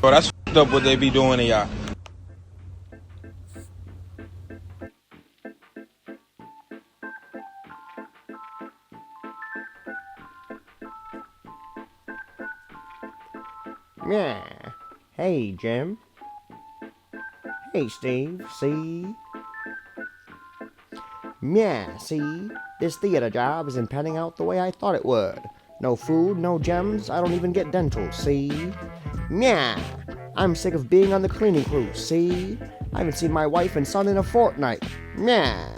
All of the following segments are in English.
Bro, that's fucked up what they be doing to y'all. Yeah. Hey, Jim. Hey, Steve. See? Yeah, see? This theater job isn't panning out the way I thought it would. No food, no gems, I don't even get dental, see? Yeah. I'm sick of being on the cleaning crew, see? I haven't seen my wife and son in a fortnight. Yeah.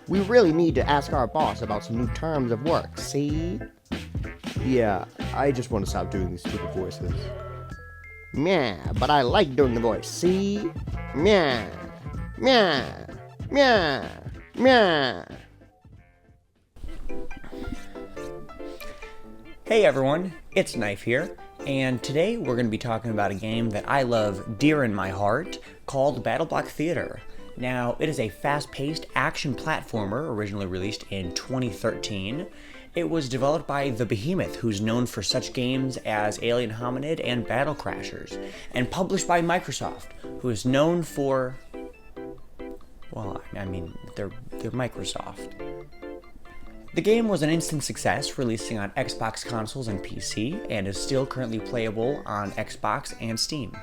We really need to ask our boss about some new terms of work, see? Yeah, I just want to stop doing these stupid voices. Yeah, but I like doing the voice, see? Yeah. Yeah. Yeah. Yeah. Hey everyone, it's Knife here, and today we're going to be talking about a game that I love dear in my heart called Battle Block Theater. Now, it is a fast-paced action platformer originally released in 2013. It was developed by The Behemoth, who's known for such games as Alien Hominid and Battle Crashers, and published by Microsoft, who is known for, well, I mean, they're Microsoft. The game was an instant success, releasing on Xbox consoles and PC, and is still currently playable on Xbox and Steam.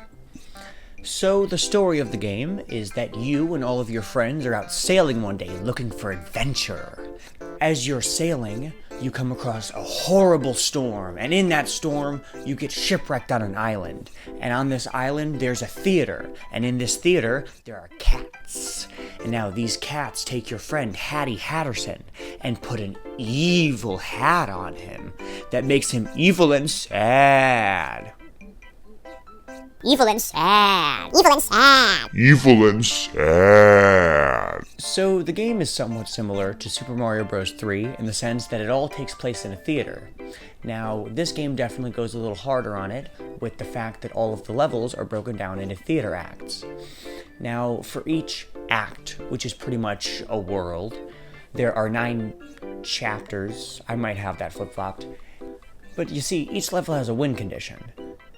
So, the story of the game is that you and all of your friends are out sailing one day looking for adventure. As you're sailing, you come across a horrible storm, and in that storm, you get shipwrecked on an island. And on this island, there's a theater, and in this theater, there are cats. And now these cats take your friend Hattie Hatterson and put an evil hat on him that makes him evil and sad. Evil and sad. Evil and sad. Evil and sad. So the game is somewhat similar to Super Mario Bros. 3 in the sense that it all takes place in a theater. Now, this game definitely goes a little harder on it with the fact that all of the levels are broken down into theater acts. Now, for each act, which is pretty much a world, there are 9 chapters. I might have that flip-flopped. But you see, each level has a win condition.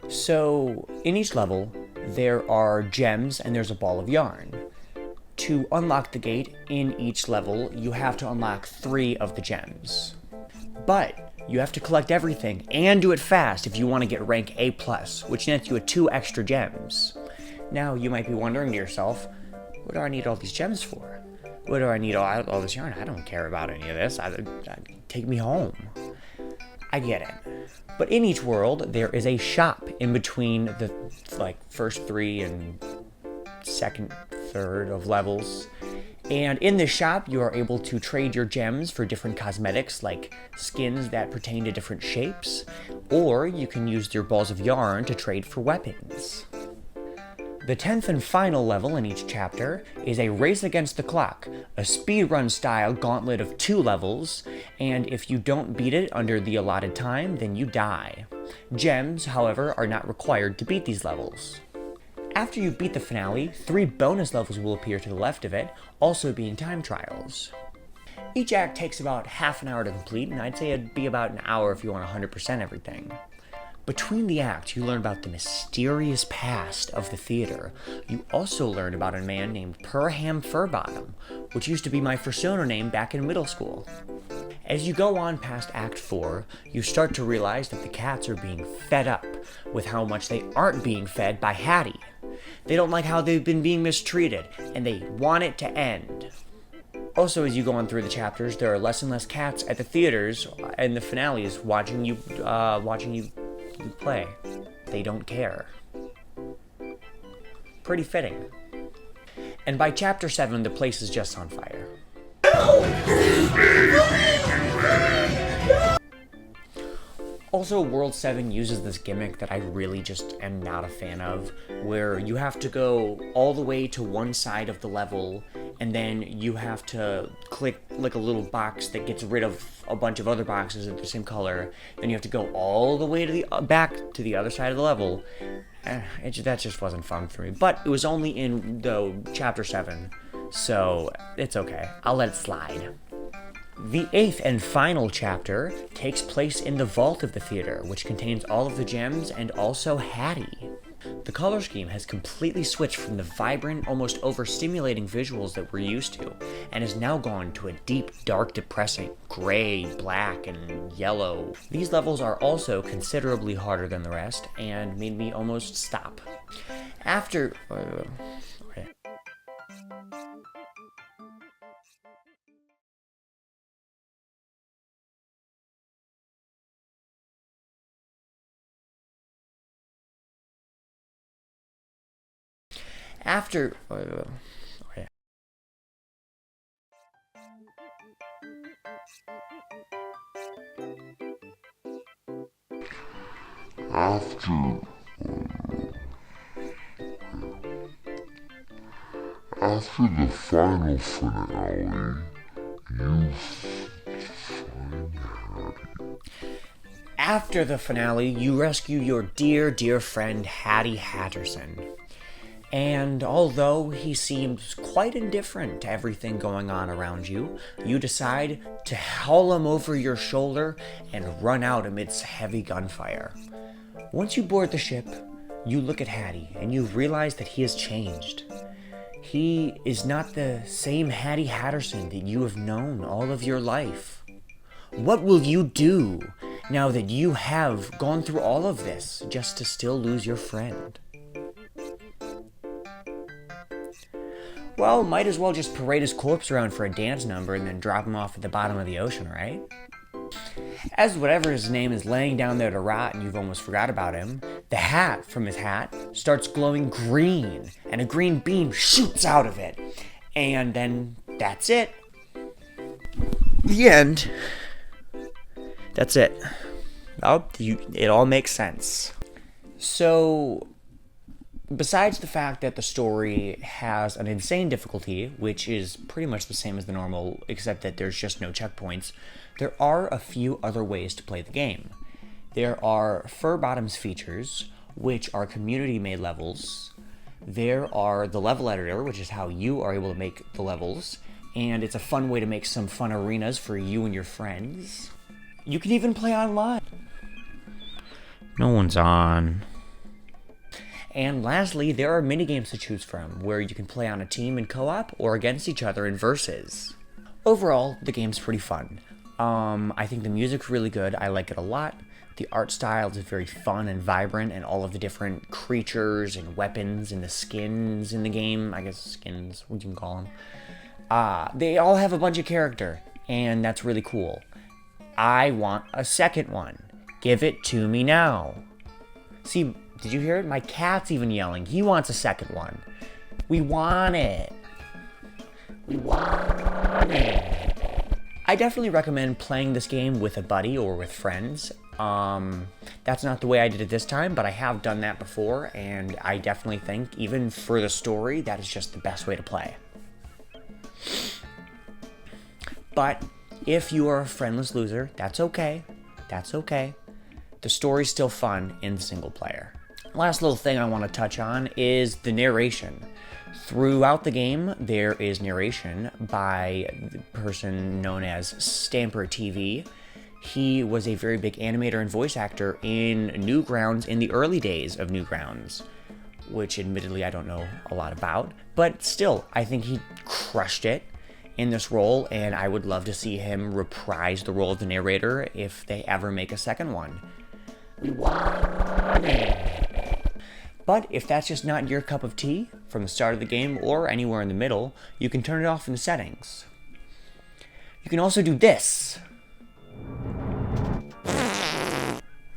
So, in each level, there are gems and there's a ball of yarn. To unlock the gate in each level, you have to unlock 3 of the gems. But you have to collect everything and do it fast if you want to get rank A+, which nets you 2 extra gems. Now, you might be wondering to yourself, what do I need all these gems for? What do I need all this yarn? I don't care about any of this. Take me home. I get it. But in each world, there is a shop in between the first 3 and second, third of levels. And in this shop, you are able to trade your gems for different cosmetics, like skins that pertain to different shapes, or you can use your balls of yarn to trade for weapons. The 10th and final level in each chapter is a race against the clock, a speedrun style gauntlet of 2 levels, and if you don't beat it under the allotted time, then you die. Gems, however, are not required to beat these levels. After you beat the finale, 3 bonus levels will appear to the left of it, also being time trials. Each act takes about half an hour to complete, and I'd say it'd be about an hour if you want 100% everything. Between the acts, you learn about the mysterious past of the theater. You also learn about a man named Perham Furbottom, which used to be my Persona name back in middle school. As you go on past Act 4, you start to realize that the cats are being fed up with how much they aren't being fed by Hattie. They don't like how they've been being mistreated, and they want it to end. Also, as you go on through the chapters, there are less and less cats at the theaters and the finales watching you play. They don't care. Pretty fitting. And by chapter 7, the place is just on fire. Also, World 7 uses this gimmick that I really just am not a fan of, where you have to go all the way to one side of the level, and then you have to click like a little box that gets rid of a bunch of other boxes of the same color. Then you have to go all the way to the back to the other side of the level. That just wasn't fun for me. But it was only in chapter 7, so it's okay. I'll let it slide. The 8th and final chapter takes place in the vault of the theater, which contains all of the gems and also Hattie. The color scheme has completely switched from the vibrant, almost overstimulating visuals that we're used to, and has now gone to a deep, dark, depressing gray, black, and yellow. These levels are also considerably harder than the rest, and made me almost stop. After After After the final finale, After the finale, you rescue your dear, dear friend Hattie Hatterson. And although he seems quite indifferent to everything going on around you, you decide to haul him over your shoulder and run out amidst heavy gunfire. Once you board the ship, you look at Hattie and you realize that he has changed. He is not the same Hattie Hatterson that you have known all of your life. What will you do now that you have gone through all of this just to still lose your friend? Well, might as well just parade his corpse around for a dance number and then drop him off at the bottom of the ocean, right? As whatever his name is laying down there to rot and you've almost forgot about him, the hat from his hat starts glowing green, and a green beam shoots out of it. And then that's it. The end. That's it. Oh, it all makes sense. So, besides the fact that the story has an insane difficulty, which is pretty much the same as the normal, except that there's just no checkpoints, there are a few other ways to play the game. There are Fur Bottoms features, which are community-made levels. There are the level editor, which is how you are able to make the levels, and it's a fun way to make some fun arenas for you and your friends. You can even play online. No one's on. And lastly, there are minigames to choose from, where you can play on a team in co-op or against each other in versus. Overall, the game's pretty fun. I think the music's really good. I like it a lot. The art style is very fun and vibrant, and all of the different creatures and weapons and the skins in the game, I guess skins, what you can call them, they all have a bunch of character, and that's really cool. I want a second one. Give it to me now. See, did you hear it? My cat's even yelling. He wants a second one. We want it. We want it. I definitely recommend playing this game with a buddy or with friends. That's not the way I did it this time, but I have done that before, and I definitely think, even for the story, that is just the best way to play. But if you are a friendless loser, that's okay. That's okay. The story's still fun in single player. Last little thing I want to touch on is the narration. Throughout the game, there is narration by the person known as Stamper TV. He was a very big animator and voice actor in Newgrounds in the early days of Newgrounds, which admittedly I don't know a lot about, but still, I think he crushed it in this role, and I would love to see him reprise the role of the narrator if they ever make a second one. We want it. But if that's just not your cup of tea from the start of the game or anywhere in the middle, you can turn it off in the settings. You can also do this.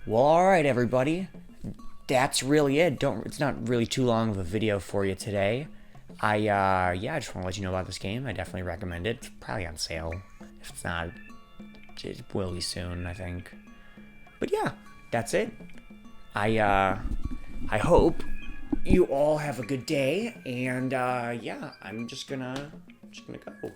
Well, alright everybody. That's really it. It's not really too long of a video for you today. I just want to let you know about this game. I definitely recommend it. It's probably on sale. If it's not, it will be soon, I think. But yeah, that's it. I hope you all have a good day, and yeah, I'm just gonna go.